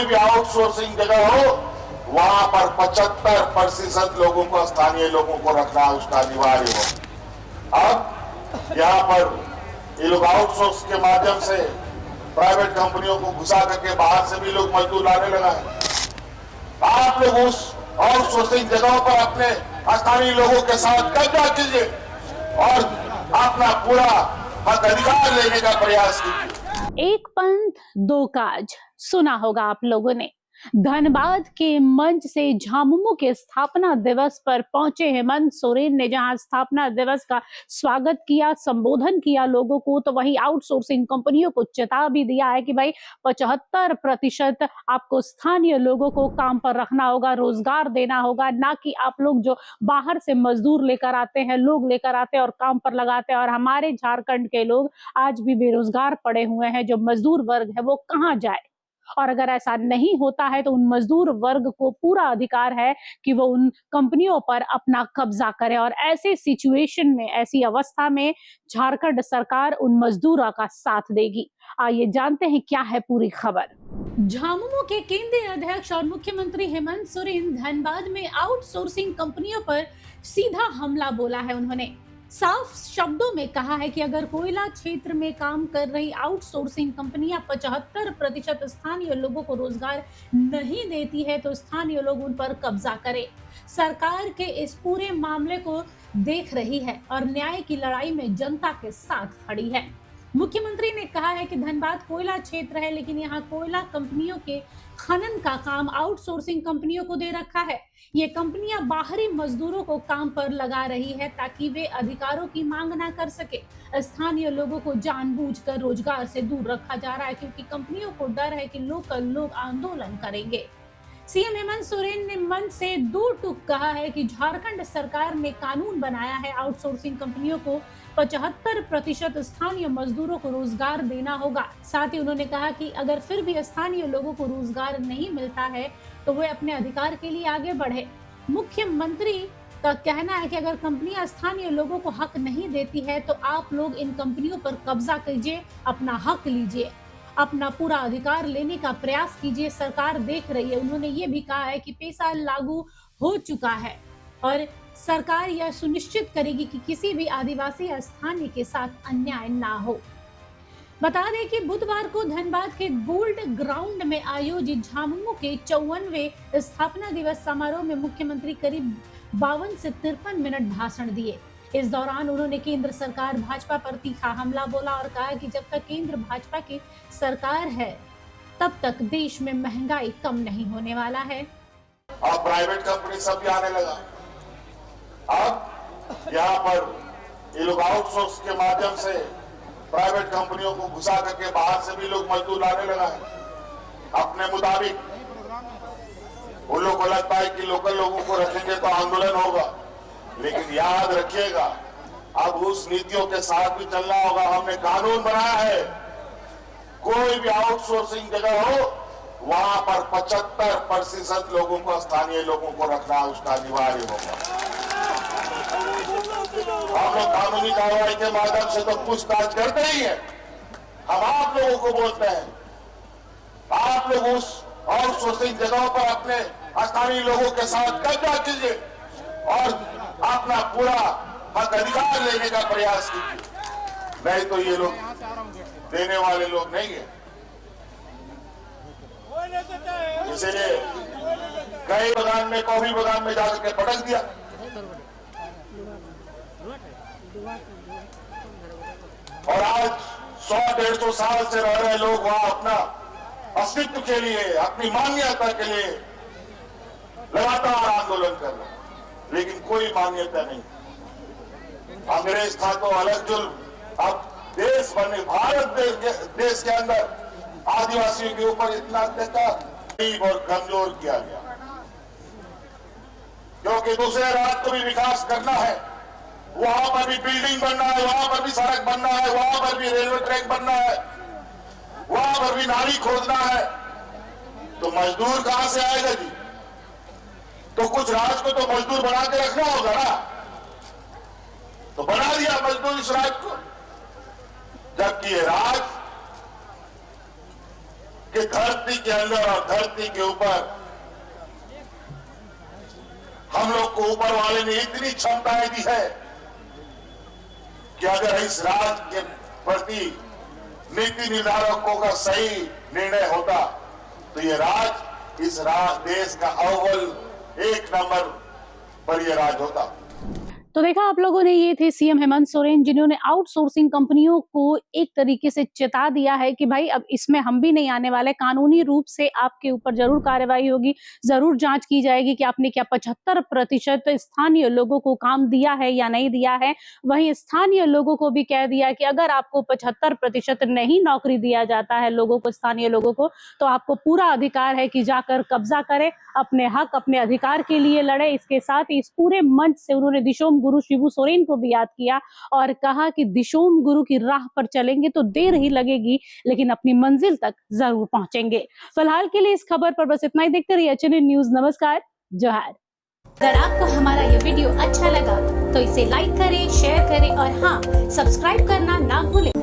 कोई भी आउटसोर्सिंग जगह हो वहां पर 75% लोगों को, स्थानीय लोगों को रखना उसका अनिवार्य हो। अब यहाँ पर ये लोग आउटसोर्स के माध्यम से प्राइवेट कंपनियों को घुसा करके बाहर से भी लोग मजदूर लाने लगा है। आप लोग उस आउटसोर्सिंग जगहों पर अपने स्थानीय लोगों के साथ कब्जा कीजिए और अपना पूरा हक अधिकार लेने का प्रयास कीजिए। एक पंथ दो काज सुना होगा आप लोगों ने। धनबाद के मंच से झामुमो के स्थापना दिवस पर पहुंचे हेमंत सोरेन ने जहां स्थापना दिवस का स्वागत किया, संबोधन किया लोगों को, तो वहीं आउटसोर्सिंग कंपनियों को चेता भी दिया है कि भाई 75% आपको स्थानीय लोगों को काम पर रखना होगा, रोजगार देना होगा, ना कि आप लोग जो बाहर से मजदूर लेकर आते हैं, लोग लेकर आते हैं और काम पर लगाते हैं। और हमारे झारखंड के लोग आज भी बेरोजगार पड़े हुए हैं। जो मजदूर वर्ग है वो कहाँ जाए? और अगर ऐसा नहीं होता है तो उन मजदूर वर्ग को पूरा अधिकार है कि वो उन कंपनियों पर अपना कब्जा करे। और ऐसे सिचुएशन में, ऐसी अवस्था में झारखंड सरकार उन मजदूरों का साथ देगी। आइए जानते हैं क्या है पूरी खबर। झामुमो के केंद्रीय अध्यक्ष और मुख्यमंत्री हेमंत सोरेन धनबाद में आउटसोर्सिंग कंपनियों पर सीधा हमला बोला है। उन्होंने साफ शब्दों में कहा है कि अगर कोयला क्षेत्र में काम कर रही आउटसोर्सिंग कंपनियां 75% स्थानीय लोगों को रोजगार नहीं देती है तो स्थानीय लोग उन पर कब्जा करें। सरकार के इस पूरे मामले को देख रही है और न्याय की लड़ाई में जनता के साथ खड़ी है। मुख्यमंत्री ने कहा है कि धनबाद कोयला क्षेत्र है, लेकिन यहाँ कोयला कंपनियों के खनन का काम आउटसोर्सिंग कंपनियों को दे रखा है। ये कंपनियां बाहरी मजदूरों को काम पर लगा रही है ताकि वे अधिकारों की मांग ना कर सके। स्थानीय लोगों को जानबूझकर रोजगार से दूर रखा जा रहा है क्योंकि कंपनियों को डर है कि लोकल लोग आंदोलन करेंगे। सीएम हेमंत सोरेन ने मंच से दो टूक कहा है कि झारखंड सरकार ने कानून बनाया है, आउटसोर्सिंग कंपनियों को 75% स्थानीय मजदूरों को रोजगार देना होगा। साथ ही उन्होंने कहा कि अगर फिर भी स्थानीय लोगों को रोजगार नहीं मिलता है तो वे अपने अधिकार के लिए आगे बढ़े। मुख्यमंत्री का कहना है कि अगर कंपनियां स्थानीय लोगों को हक नहीं देती है तो आप लोग इन कंपनियों पर कब्जा कीजिए, अपना हक लीजिए, अपना पूरा अधिकार लेने का प्रयास कीजिए। सरकार देख रही है। उन्होंने ये भी कहा है कि पैसा लागू हो चुका है और सरकार यह सुनिश्चित करेगी कि किसी भी आदिवासी या स्थानीय के साथ अन्याय ना हो। बता दें कि बुधवार को धनबाद के गोल्ड ग्राउंड में आयोजित झामुमो के 54वें स्थापना दिवस समारोह में मुख्यमंत्री करीब 52 से 53 मिनट भाषण दिए। इस दौरान उन्होंने केंद्र सरकार भाजपा पर तीखा हमला बोला और कहा कि जब तक केंद्र भाजपा की सरकार है तब तक देश में महंगाई कम नहीं होने वाला है। अब प्राइवेट कंपनी सब भी आने लगा। अब यहाँ पर ये लोग आउटसोर्स के माध्यम से प्राइवेट कंपनियों को घुसा करके बाहर से भी लोग मजदूर लाने लगा है अपने मुताबिक। उन लोगों को लगता है कि लोकल लोगों को रखेंगे तो आंदोलन होगा, लेकिन याद रखिएगा अब उस नीतियों के साथ भी चलना होगा। हमने कानून बनाया है, कोई भी आउटसोर्सिंग जगह हो वहां पर 75% लोगों को, स्थानीय लोगों को रखना उसका अनिवार्य होगा। हम लोग कानूनी कार्रवाई के माध्यम से तो पूछताछ करते ही है। हम आप लोगों को बोलते हैं, आप लोग उस आउटसोर्सिंग जगहों पर अपने स्थानीय लोगों के साथ कब्जा कीजिए और अपना पूरा हक अधिकार लेने का प्रयास कीजिए। नहीं तो ये लोग देने वाले लोग नहीं है। इसलिए कई बागान में, कॉफी बागान में जाकर के पटक दिया। और आज 100-150 साल से रह रहे लोग वहां अपना अस्तित्व के लिए, अपनी मान्यता के लिए लगातार आंदोलन कर रहे हैं, लेकिन कोई मान्यता नहीं। अंग्रेज था तो अलग जुल्म, अब देश बने, भारत देश के अंदर आदिवासियों के ऊपर इतना अत्याचार गरीब और कमजोर किया गया, क्योंकि दूसरे राज्य को भी विकास करना है, वहां पर भी बिल्डिंग बनना है, वहां पर भी सड़क बनना है, वहां पर भी रेलवे ट्रैक बनना है, वहां पर भी नाली खोदना है, तो मजदूर कहां से आएगा जी? तो कुछ राज्य को तो मजदूर बना के रखना होगा ना, तो बना दिया मजदूर इस राज्य को, जबकि ये राज्य के ये धरती के अंदर और धरती के ऊपर हम लोग को ऊपर वाले ने इतनी क्षमताएं दी है कि अगर इस राज्य के प्रति नीति निर्धारकों का सही निर्णय होता तो ये इस देश का अव्वल 1 नंबर पर ये राज होता। तो देखा आप लोगों ने, ये थे सीएम हेमंत सोरेन, जिन्होंने आउटसोर्सिंग कंपनियों को एक तरीके से चेता दिया है कि भाई अब इसमें हम भी नहीं आने वाले, कानूनी रूप से आपके ऊपर जरूर कार्रवाई होगी, जरूर जांच की जाएगी कि आपने क्या 75% स्थानीय लोगों को काम दिया है या नहीं दिया है। वहीं स्थानीय लोगों को भी कह दिया कि अगर आपको 75% नहीं नौकरी दिया जाता है लोगों को, स्थानीय लोगों को, तो आपको पूरा अधिकार है कि जाकर कब्जा करें, अपने हक अपने अधिकार के लिए लड़े। इसके साथ ही इस पूरे मंच से उन्होंने दिशोम गुरु शिबू सोरेन को भी याद किया और कहा कि दिशोम गुरु की राह पर चलेंगे तो देर ही लगेगी, लेकिन अपनी मंजिल तक जरूर पहुंचेंगे। फिलहाल के लिए इस खबर पर बस इतना ही। देखते रहिए एचएनएन न्यूज। नमस्कार, जोहार। अगर आपको हमारा ये वीडियो अच्छा लगा तो इसे लाइक करें, शेयर करें और हाँ, सब्सक्राइब करना ना भूलें